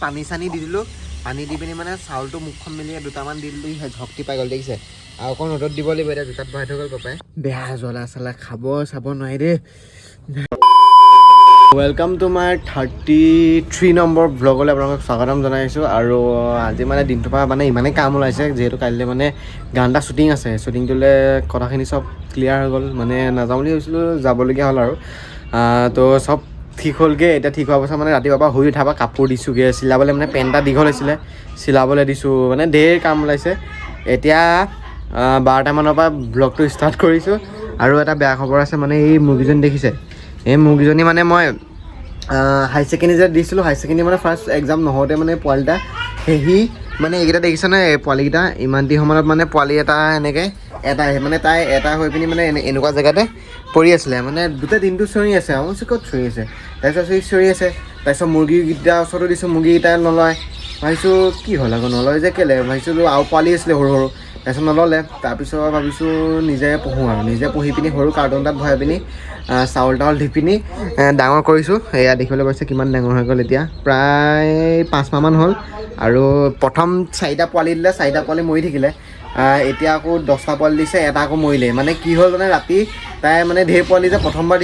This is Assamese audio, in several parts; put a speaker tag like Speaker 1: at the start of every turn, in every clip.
Speaker 1: পানী চানী দি দিলোঁ পানী দি পিনি মানে চাউলটো মুখখন মেলি দুটামান দি দিলোঁ শক্তি পাই গ'ল দেখিছে আৰু অকণ ৰ'দত দিব লাগিব এতিয়া জোতাত ভৰাই থৈ গ'ল পাপাই বেয়া জ্বলা চালা খাব চাব নোৱাৰি দেই ৱেলকাম টু মাই 33 নম্বৰ ব্লগলৈ আপোনালোকক স্বাগতম জনাইছোঁ আৰু আজি মানে দিনটোৰ পৰা মানে ইমানেই কাম ওলাইছে যিহেতু কাইলৈ মানে গান এটা শ্বুটিং আছে শ্বুটিংটোলৈ কথাখিনি চব ক্লিয়াৰ হৈ গ'ল মানে নাযাওঁ বুলি ভাবিছিলোঁ যাবলগীয়া হ'ল আৰু তো চব ঠিক হ'লগৈ এতিয়া ঠিক হোৱাৰ পাছত মানে ৰাতিপুৱাৰ পৰা শুই উঠাৰ পৰা কাপোৰ দিছোঁগৈ চিলাবলৈ মানে পেণ্ট এটা দীঘল হৈছিলে চিলাবলৈ দিছোঁ মানে ধেৰ কাম ওলাইছে এতিয়া 12টামানৰ পৰা ব্লগটো ষ্টাৰ্ট কৰিছোঁ আৰু এটা বেয়া খবৰ আছে মানে এই মুৰ্গীজনী দেখিছে এই মুৰ্গীজনী মানে মই হাই ছেকেণ্ডেৰী যে দিছিলোঁ হাই ছেকেণ্ডেৰী মানে ফাৰ্ষ্ট এক্সাম নহওঁতে মানে পোৱালিটা সেহি মানে এইকেইটা দেখিছেনে এই পোৱালিকেইটা ইমানটি সময়ত মানে পোৱালি এটা এনেকৈ এটা মানে তাই এটা হৈ পিনি মানে এনেকুৱা জেগাতে পৰি আছিলে মানে গোটেই দিনটো চৰি আছে আৰু ক'ত চৰি আছে তাৰপিছত চৰি আছে তাৰপিছত মুৰ্গীকেইটা ওচৰতো দিছোঁ মুৰ্গীকেইটা নলয় ভাবিছোঁ কি হ'ল আকৌ নলয় যে কেলৈ ভাবিছিলোঁ আৰু পোৱালি আছিলে সৰু সৰু তাৰপিছত নল'লে তাৰপিছত ভাবিছোঁ নিজে পঢ়োঁ আৰু নিজে পঢ়ি পিনি সৰু কাৰ্টুন এটাত ভৰাই পিনি চাউল তাউল দি পিনি ডাঙৰ কৰিছোঁ এয়া দেখিবলৈ পাইছে কিমান ডাঙৰ হৈ গ'ল এতিয়া প্ৰায় 5 মাহমান হ'ল আৰু প্ৰথম 4টা পোৱালি দিলে 4টা পোৱালি মৰি থাকিলে এতিয়া আকৌ 10টা পোৱালি দিছে এটা আকৌ মৰিলে মানে কি হ'ল মানে ৰাতি তাই মানে ঢেৰ পোৱালি যে প্ৰথমবাৰ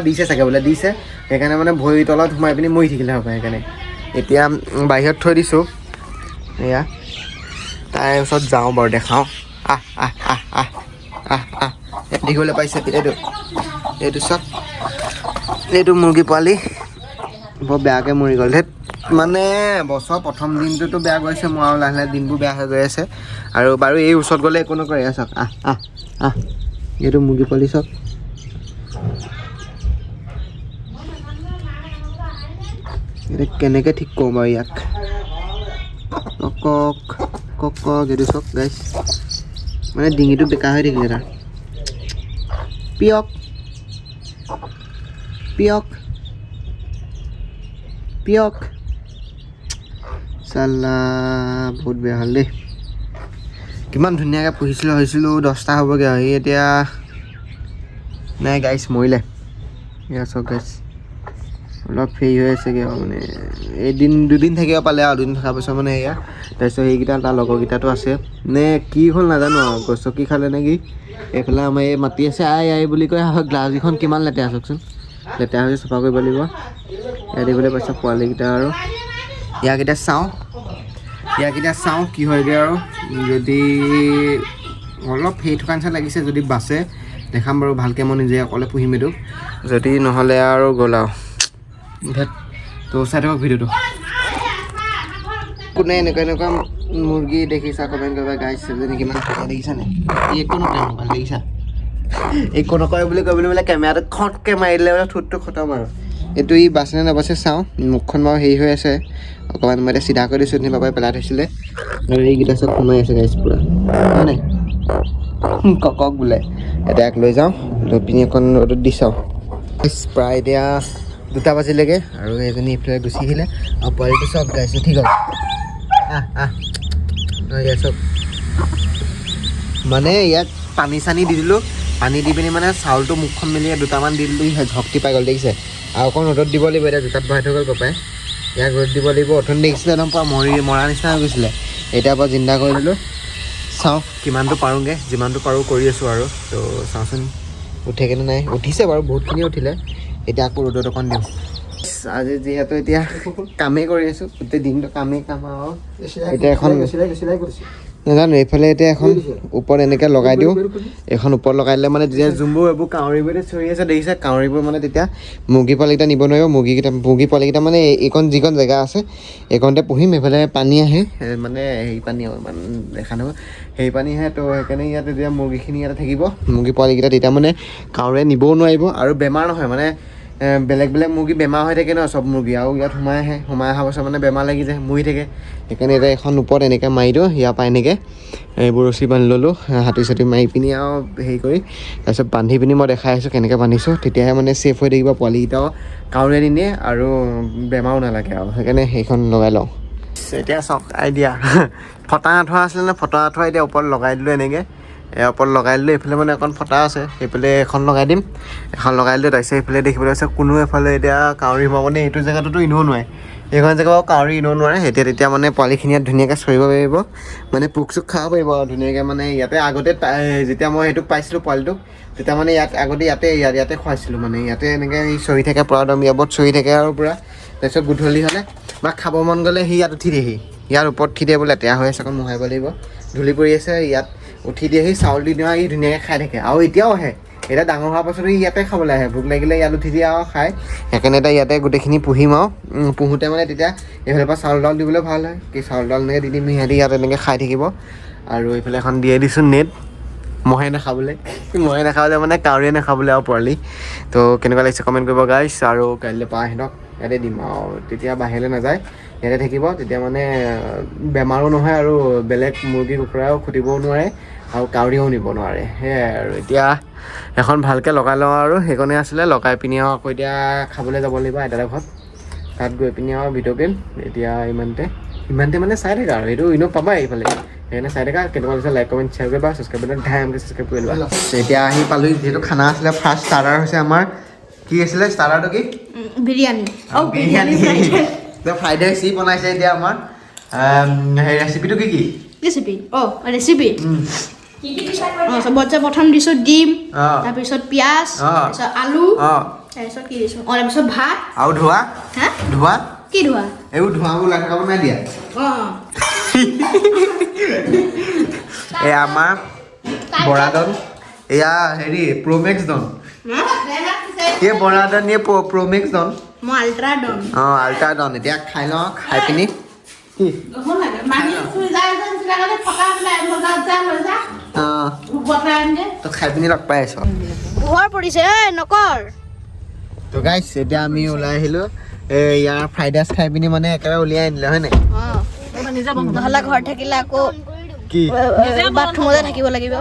Speaker 1: দিছে চাগে বোলে দিছে সেইকাৰণে মানে ভৰি তলত সোমাই পিনি মৰি থাকিলে হ'ব সেইকাৰণে এতিয়া বাহিৰত থৈ দিছোঁ এয়া তাইৰ ওচৰত যাওঁ বাৰু দেখাওঁ দেখিবলৈ পাইছে এইটো চব এইটো মুৰ্গী পোৱালি বৰ বেয়াকৈ মৰি গ'ল মানে বছৰ প্ৰথম দিনটোতো বেয়া গৈছে মোৰ আৰু লাহে লাহে দিনবোৰ বেয়া হৈ গৈ আছে আৰু বাৰু এই ওচৰত গ'লে একো নকৰে চাওক এইটো মুৰ্গী পোৱালি চাওক এতিয়া কেনেকৈ ঠিক কৰোঁ বাৰু ইয়াক কক এইটো চাওক গাইছ মানে ডিঙিটো বেকা হৈ থাকিলে তাৰ পিয়ক চাল্লা বহুত বেয়া হ'ল দেই কিমান ধুনীয়াকৈ পুহিছিলোঁ 10টা হ'বগৈ আৰু এতিয়া নাই গাইছ মৰিলে এয়া চাওক গাইছ অলপ হেৰি হৈ আছেগৈ আৰু মানে দুদিন থাকিব পালে আৰু দুদিন থকাৰ পিছত মানে এয়া তাৰপিছত সেইকেইটা তাৰ লগৰকেইটাতো আছে নে কি হ'ল নাজানো আৰু গছকি খালে নেকি এইফালে আমাৰ এই মাতি আছে আই বুলি কয় গ্লাছকেইখন কিমান লেতেৰা চাওকচোন লেতেৰা হৈছে চফা কৰিব লাগিব ইয়াত দেখিবলৈ পাইছে পোৱালিকেইটা আৰু ইয়াকেইটা চাওঁ কি হয়গৈ আৰু যদি অলপ হেৰি থকা নিচিনা লাগিছে যদি বাচে দেখাম বাৰু ভালকৈ মই নিজে অকলে পুহিম এইটো যদি নহ'লে আৰু গ'ল আৰু তো চাই থাকক ভিডিঅ'টো কোনে এনেকুৱা মুৰ্গী দেখিছা কমেণ্ট কৰিবা গাইছ যেনে কিমান টকা দেখিছানে একো নকৰে মোবাইল দেখিছা একো নকৰে বুলি কৈ বোলে কেমেৰাটো খটকৈ মাৰি দিলে বোলে ঠোঁটটো খতম আৰু এইটো ই বাচে নে নাবাচে চাওঁ মুখখন বাৰু হেৰি হৈ আছে অকণমান মই এতিয়া চিধা কৰি দিছোঁ নি বাবাই পেলাই থৈছিলে আৰু এইকেইটা চব সোমাই আছে গাইছ পূৰা হয় নাই কক বোলে এতিয়া লৈ যাওঁ লৈ পিনি অকণ ৰ'দত দি চাওঁ প্ৰায় এতিয়া 2টা বাজিলেগৈ আৰু এজনী ইফালে গুচি আহিলে আৰু পোৱালিটো চব গাইছে ঠিক হ'ল ইয়াত চব মানে ইয়াত পানী চানী দি দিলোঁ পানী দি পিনি মানে চাউলটো মুখখন মেলি দুটামান দি দিলোঁ শক্তি পাই গ'ল দেখিছে আৰু অকণ ৰ'দত দিব লাগিব এতিয়া জোতাত ভৰাই থৈ গ'ল পাপাই ইয়াক ৰ'দ দিব লাগিব অথনি দেখিছিলে একদম পূৰা মৰা নিচিনা হৈ গৈছিলে এতিয়াৰ পৰা জিন্দা কৰি দিলোঁ চাওঁ কিমানটো পাৰোঁগৈ যিমানটো পাৰোঁ কৰি আছোঁ আৰু তো চাওঁচোন উঠেগৈনে নাই উঠিছে বাৰু বহুতখিনি উঠিলে এতিয়া আকৌ ৰ'দত অকণ দিওঁ আজি যিহেতু এতিয়া কামেই কৰি আছোঁ গোটেই দিনটো কাম আৰু এতিয়া এখন নাজানো এইফালে এতিয়া এখন ওপৰত এনেকৈ লগাই দিওঁ এখন ওপৰত লগাই দিলে মানে যেতিয়া যোনবোৰ এইবোৰ কাউৰীবোৰ চৰি আছে দেখিছে কাউৰীবোৰ মানে তেতিয়া মুৰ্গী পোৱালিকেইটা নিব নোৱাৰিব মুৰ্গী পোৱালিকেইটা মানে এইকণ যিকণ জেগা আছে এইকণতে পুহিম এইফালে পানী আহে মানে হেৰি পানী আৰু ইমান দেখা নহয় সেই পানী আহে তো সেইকাৰণে ইয়াত এতিয়া মুৰ্গীখিনি ইয়াতে থাকিব মুৰ্গী পোৱালিকেইটা তেতিয়া মানে কাউৰীয়ে নিবও নোৱাৰিব আৰু বেমাৰ নহয় মানে বেলেগ মুৰ্গী বেমাৰ হৈ থাকে ন চব মুৰ্গী আৰু ইয়াত সোমাই অহাৰ পাছত মানে বেমাৰ লাগি যায় মৰি থাকে সেইকাৰণে এতিয়া এখন ওপৰত এনেকৈ মাৰি দিওঁ ইয়াৰ পৰা এনেকৈ এইবোৰ ৰছী বান্ধি ল'লোঁ হাতী চাতি মাৰি পিনি আৰু হেৰি কৰি তাৰপিছত বান্ধি পিনি মই দেখাই আছোঁ কেনেকৈ বান্ধিছোঁ তেতিয়াহে মানে ছেফ হৈ থাকিব পোৱালিকেইটাও কাউৰীয়ে নিনিয়ে আৰু বেমাৰো নালাগে আৰু সেইকাৰণে সেইখন লগাই লওঁ এতিয়া চাওক আইডিয়া ফটা আঁঠুৱা আছিলে নে ফটা আঁঠুৱা এতিয়া ওপৰত লগাই দিলোঁ এনেকৈ ওপৰত লগাই দিলোঁ এইফালে মানে অকণ ফটা আছে সেইফালে এখন লগাই দিম এখন লগাই দিলোঁ তাৰপিছত এইফালে দেখিবলৈ আছে কোনো এফালে এতিয়া কাউৰী সোমাব মানে এইটো জেগাটোতো এনেও নোৱাৰে এইখন জেগা বাৰু কাউৰী ইনো নোৱাৰে তেতিয়া মানে পোৱালিখিনি ইয়াত ধুনীয়াকৈ চৰিব পাৰিব মানে পোক চোক খাব পাৰিব আৰু ধুনীয়াকৈ মানে ইয়াতে আগতে যেতিয়া মই সেইটোক পাইছিলোঁ পোৱালিটোক তেতিয়া মানে আগতে ইয়াতে খুৱাইছিলোঁ মানে ইয়াতে এনেকৈ সি চৰি থাকে পূৰা একদম ইয়াত চৰি থাকে আৰু পূৰা তাৰপিছত গধূলি হ'লে বা খাব মন গ'লে সি ইয়াত উঠি দিয়েহি ইয়াৰ ওপৰত উঠি দিয়ে বোলে লেতেৰা হৈ আছে অকণ মোহাৰিব লাগিব ধূলি পৰি আছে ইয়াত উঠি দিয়েহি চাউল দি দিওঁ সি ধুনীয়াকৈ খাই থাকে আৰু এতিয়াও আহে এতিয়া ডাঙৰ হোৱাৰ পাছতো ইয়াতে খাবলৈ আহে ভোক লাগিলে ইয়াত উঠি দিয়ে আৰু খায় সেইকাৰণে এতিয়া ইয়াতে গোটেইখিনি পুহিম আৰু পুহোঁতে মানে তেতিয়া এইফালৰ পৰা চাউল দাউল দিবলৈ ভাল হয় কি চাউল দাউল এনেকৈ দি দিম সিহঁতি ইয়াত এনেকৈ খাই থাকিব আৰু এইফালে এখন দিয়ে দিছোঁ নেট মহে নাখাবলৈ মানে কাউৰীয়ে নাখাবলৈ আৰু পোৱালি তো কেনেকুৱা লাগিছে কমেণ্ট কৰিব গাইছ আৰু কাইলৈ পৰা সিহঁতক ইয়াতে দিম আৰু তেতিয়া বাহিৰলৈ নাযায় ইয়াতে থাকিব তেতিয়া মানে বেমাৰো নহয় আৰু বেলেগ মুৰ্গী কুকুৰাও খুটিবও নোৱাৰে আৰু কাউৰীও নিব নোৱাৰে সেয়াই আৰু এতিয়া এখন ভালকৈ লগাই লওঁ আৰু সেইকণে আছিলে লগাই পিনি আৰু আকৌ এতিয়া খাবলৈ যাব লাগিব আইতাৰ ঘৰত তাত গৈ পিনি আৰু ভিডিঅ' গেম এতিয়া ইমানতে মানে চাই থাকা আৰু এইটো এনেও পাবাই এইফালে সেইকাৰণে চাই থাকা কেনেকুৱা লাগিছে লাইক কমেণ্ট শ্বেয়াৰ কৰিবা ছাবস্ক্ৰাইব বাটন ধামকৈ ছাবস্ক্ৰাইব কৰি লোৱা এতিয়া আহি পালোহি যিহেতু খানা আছিলে ফাৰ্ষ্ট ষ্টাৰ্টাৰ হৈছে আমাৰ কি আছিলে ষ্টাৰ্টাৰটো কি বিৰিয়ানী ফ্ৰাইড ৰাইচ বনাইছে এতিয়া আমাৰ সেই ৰেচিপিটো কি
Speaker 2: ৰেচিপি চবতছে প্ৰথম দিছোঁ ডিম তাৰপিছত পিঁয়াজ তাৰপিছত আলু তাৰপিছত কি দিছোঁ তাৰপিছত ভাত
Speaker 1: আৰু ধোৱা
Speaker 2: কি ধোৱা
Speaker 1: এইবোৰ ধোঁৱাবোৰ ওলাই থকা বনাই দিয়া এয়া আমাৰ বৰাদন এয়া হেৰি প্ৰমেক্স দন ये बड़ा डन ये प्रोमेक्स डन
Speaker 2: মই আল্ট্ৰা ডন
Speaker 1: আল্ট্ৰা ডন এতিয়া খাই লওঁ খাই পিনি কি তো খাই পিনি লগ পাই আছো
Speaker 2: ঘৰ পৰিছে নকৰ
Speaker 1: তো গাইছ এতিয়া আমি ওলাই আহিলোঁ ইয়াৰ ফ্ৰাইড ৰাইচ খাই পিনি মানে একেবাৰে উলিয়াই আনিলে হয় নাই
Speaker 2: নহ'লে ঘৰ থাকিলে আকৌ
Speaker 1: কি
Speaker 2: বাথৰুমতে থাকিব লাগিব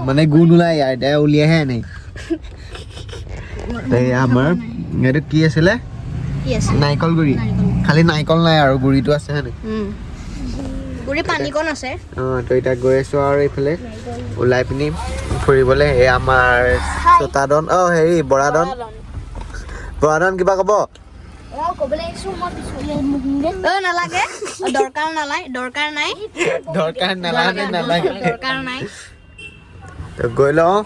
Speaker 1: মানে গুণ ওলাই ইয়াৰ এতিয়া উলিয়াইহে আনে আমাৰ এইটো কি আছিলে নাৰিকল গুড়ি খালি নাৰিকল নাই আৰু গুড়িটো আছে হয় নাই
Speaker 2: গুড়ি পানীকণ আছে
Speaker 1: তো এতিয়া গৈ আছোঁ আৰু এইফালে ওলাই পিনি ফুৰিবলৈ এই আমাৰ চোতাদন হেৰি বৰাদন কিবা ক'ব
Speaker 2: নালাগে দৰকাৰ নাই
Speaker 1: গৈ লওঁ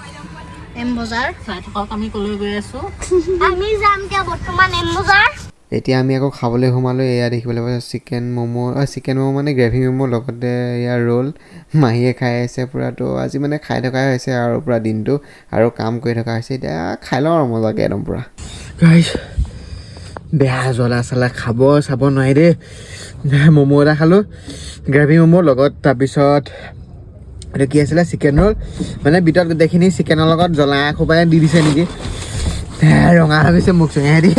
Speaker 2: এম বজাৰ চাই থাকক আমি কলৈ গৈ আছো আমি যাম এতিয়া বৰ্তমান এম বজাৰ
Speaker 1: এতিয়া আমি আকৌ খাবলৈ সোমালোঁ এয়া দেখিবলৈ পাইছোঁ চিকেন ম'ম' মানে গ্ৰেভি ম'ম' লগতে এয়া ৰোল মাহীয়ে খাই আছে পূৰা তো আজি মানে খাই থকাই হৈছে আৰু পূৰা দিনটো আৰু কাম কৰি থকা হৈছে এতিয়া খাই লওঁ আৰু মজাকৈ একদম পূৰা গাইছ বেয়া জ্বলা চলা খাব চাব নোৱাৰি দেই ম'ম' এটা খালোঁ গ্ৰেভি ম'ম' লগত তাৰপিছত এইটো কি আছিলে চিকেন ৰোল মানে ভিতৰত গোটেইখিনি চিকেনৰ লগত জ্বলা এসোপাই দি দিছে নেকি ৰঙা হৈ গৈছে মুখ চুঙে দি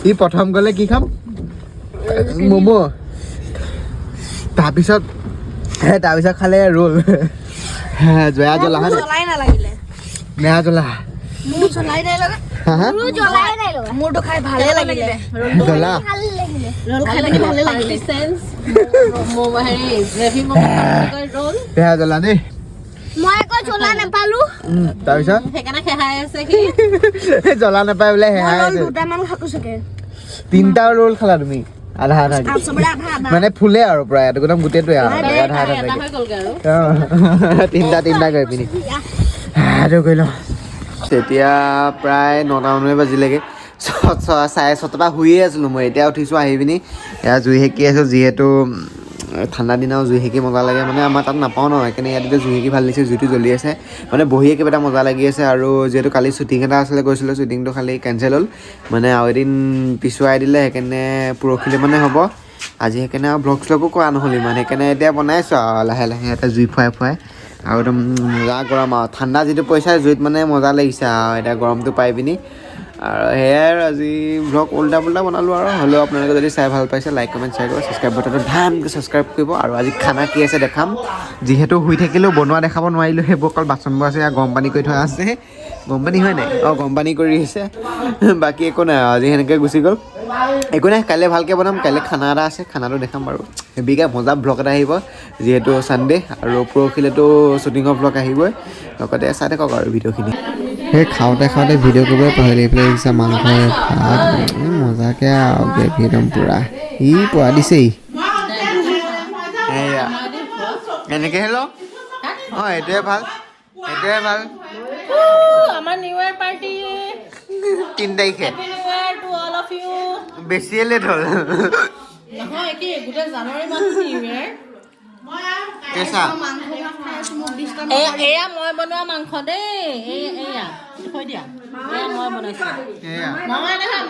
Speaker 1: ই প্ৰথম গ'লে কি খাম ম'ম' তাৰপিছত খালে ৰোল জয়া জ্বলা হয় বেয়া জ্বলা
Speaker 2: মোৰটো খাই ভালে লাগিলে
Speaker 1: জ্বলা
Speaker 2: ৰোল খাই পিনি ভালে লাগিলে
Speaker 1: বেয়া জ্বলা দেই
Speaker 2: মই আকৌ জ্বলা নাপালো
Speaker 1: তাৰপিছত
Speaker 2: সেইকাৰণে খেহাই আছে কি
Speaker 1: জ্বলা নাপায় বোলে হেহাই আছে
Speaker 2: দুটামান খালো চাগে
Speaker 1: 3টা ৰোল খালা তুমি আধা মানে ফুলে আৰু প্ৰায় একদম গোটেইটোৱে আৰু আধা 3টা গৈ পিনি আৰু গৈ লওঁ তেতিয়া প্ৰায় 9টা মানহে বাজিলেগৈ 6:30 পৰা শুয়ে আছিলোঁ মই এতিয়া উঠিছোঁ আহি পিনি এয়া জুই সেকি আছোঁ যিহেতু ঠাণ্ডা দিনাও জুই সেকি মজা লাগে মানে আমাৰ তাত নাপাওঁ ন সেইকাৰণে ইয়াত এতিয়া জুই সেকি ভাল দিছে জুইটো জ্বলি আছে মানে বহিয়ে কিবা এটা মজা লাগি আছে আৰু যিহেতু কালি শ্বুটিং এটা আছিলে গৈছিলোঁ শ্বুটিংটো খালি কেঞ্চেল হ'ল মানে আৰু এদিন পিছুৱাই দিলে সেইকাৰণে পৰহিলৈ মানে হ'ব আজি সেইকাৰণে আৰু ব্লগ শ্লগো কৰা নহ'ল ইমান সেইকাৰণে এতিয়া বনাইছোঁ আৰু লাহে এটা জুই ফুৱাই আৰু একদম মজা গৰম আৰু ঠাণ্ডা যিটো পৰিছে জুইত মানে মজা লাগিছে আৰু এতিয়া গৰমটো পাই পিনি আৰু সেয়াই আৰু আজি ব্লগ উল্টা পুল্টা বনালোঁ আৰু হ'লেও আপোনালোকে যদি চাই ভাল পাইছে লাইক কমেণ্ট শ্বেয়াৰ কৰিব ছাবস্ক্ৰাইব বাটনটো ধামকৈ ছাবস্ক্ৰাইব কৰিব আৰু আজি খানা কি আছে দেখাম যিহেতু শুই থাকিলেও বনোৱা দেখাব নোৱাৰিলোঁ সেইবোৰ অকল বাচনবোৰ আছে গৰম পানী কৰি থোৱা আছে গৰম পানী হয় নাই গৰম পানী কৰি আহিছে বাকী একো নাই আজি সেনেকৈ গুচি গ'ল একো নাই কাইলৈ ভালকৈ বনাম কাইলৈ খানা এটা আছে খানাটো দেখাম বাৰু হেভিকৈ মজা ব্লগ এটা আহিব যিহেতু ছানডে' আৰু পৰহিলৈতো শ্বুটিঙৰ ব্লগ আহিবই লগতে চাই থাকক আৰু ভিডিঅ'খিনি সেই খাওঁতে খাওঁতে ভিডিঅ' কৰিবলৈ পাহৰি এইফালে দেখিছা মাংসই ভাত মজাকৈ আৰু গ্ৰেভি একদম পূৰা ই পোৱা দিছেই এয়া এনেকৈ হেল্ল' অঁ এইটোৱে ভাল এইটোৱে ভাল
Speaker 3: আমাৰ নিউ ইয়েৰ পাৰ্টি
Speaker 1: 3 তাৰিখে
Speaker 3: happy new year to all of you
Speaker 1: বেছিয়ে লেট হ'ল
Speaker 3: নহয় কি গোটেই জানুৱাৰী মাহটো নিউ ইয়েৰ
Speaker 1: কেঁচা
Speaker 3: এয়া মই বনোৱা মাংস দেই এয়া থৈ দিয়া এয়া মই বনাইছোঁ
Speaker 1: এয়া
Speaker 3: মামাই নহয়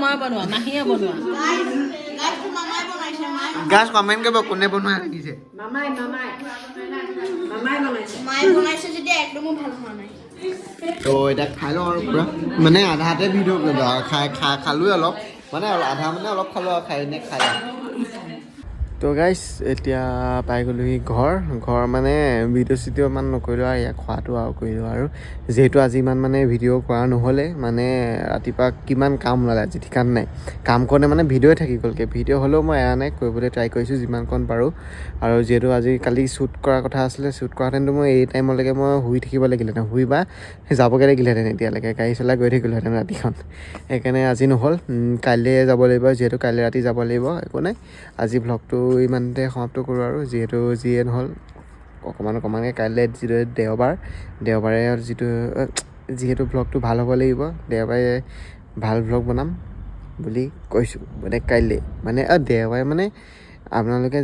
Speaker 3: মই বনোৱা মাহীয়ে বনোৱা
Speaker 1: গাছ কমেণ্ট কৰিব কোনে বনোৱা দেখিছে
Speaker 3: মামাই বনাইছে
Speaker 2: মায়ে বনাইছে যেতিয়া একদমো ভাল হোৱা নাই
Speaker 1: তো এতিয়া খাই লওঁ আৰু পূৰা মানে আধাতে ভিডিঅ' কৰিলোঁ আৰু খালোঁৱে অলপ মানে আধা মানে অলপ খালোঁ আৰু খাই তো গাইছ এতিয়া পাই গ'লোহি ঘৰ মানে ভিডিঅ' চিডিঅ' ইমান নকৰিলোঁ আৰু ইয়াক খোৱাটো আৰু কৰিলোঁ আৰু যিহেতু আজি ইমান মানে ভিডিঅ' কৰা নহ'লে মানে ৰাতিপুৱা কিমান কাম ওলালে আজি ঠিকান নাই কাম কৰোঁতে মানে ভিডিঅ'ই থাকি গ'লগৈ ভিডিঅ' হ'লেও মই এৰা নাই কৰিবলৈ ট্ৰাই কৰিছোঁ যিমানকণ পাৰোঁ আৰু যিহেতু আজি কালি শ্বুট কৰাৰ কথা আছিলে শ্বুট কৰাহেঁতেনতো মই এই টাইমলৈকে মই শুই থাকিব লাগিলেহেঁতেন শুই বা যাবগৈ লাগিলেহেঁতেন এতিয়ালৈকে গাড়ী চলাই গৈ থাকিলোহেঁতেন ৰাতিখন সেইকাৰণে আজি নহ'ল কাইলৈ যাব লাগিব যিহেতু কাইলৈ ৰাতি যাব লাগিব একো নাই আজি ভ্লগটো ইমানতে সমাপ্ত কৰোঁ আৰু যিয়ে নহ'ল অকণমানকৈ কাইলৈ যিটো দেওবাৰে যিহেতু ভ্লগটো ভাল হ'ব লাগিব দেওবাৰে ভাল ভ্লগ বনাম বুলি কৈছোঁ মানে কাইলৈ মানে দেওবাৰে মানে আপোনালোকে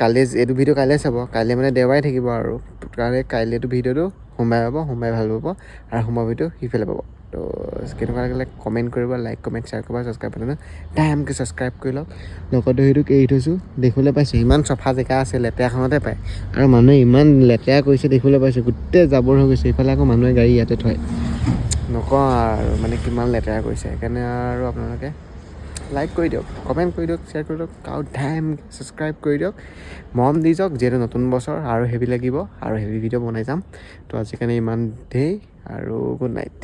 Speaker 1: কাইলৈ এইটো ভিডিঅ' কাইলৈ চাব কাইলৈ মানে দেওবাৰে থাকিব আৰু কাৰণে কাইলৈতো ভিডিঅ'টো সোমবাৰে পাব সোমবাৰে ভাল পাব আৰু সোমবাৰ ভিডিঅ' সিফালে পাব তো কেনেকুৱা লাগিলে কমেণ্ট কৰিব লাইক কমেণ্ট শ্বেয়াৰ কৰিব ছাবস্ক্ৰাইব কৰিব টাইমকৈ ছাবস্ক্ৰাইব কৰি লওক লগতে সেইটোক এৰি থৈছোঁ দেখিবলৈ পাইছোঁ ইমান চফা জেগা আছে লেতেৰাখনতে পায় আৰু মানুহে ইমান লেতেৰা কৰিছে দেখিবলৈ পাইছোঁ গোটেই জাবৰ হৈ গৈছে ইফালে আকৌ মানুহে গাড়ী ইয়াতে থয় নকওঁ আৰু মানে কিমান লেতেৰা কৰিছে সেইকাৰণে আৰু আপোনালোকে লাইক কৰি দিয়ক কমেণ্ট কৰি দিয়ক শ্বেয়াৰ কৰি দিয়ক আৰু ছাবস্ক্ৰাইব কৰি দিয়ক মৰম দি যাওক যিহেতু নতুন বছৰ আৰু হেভি লাগিব আৰু হেভি ভিডিঅ' বনাই যাম তো আজিকালি ইমান দেই আৰু গুড নাইট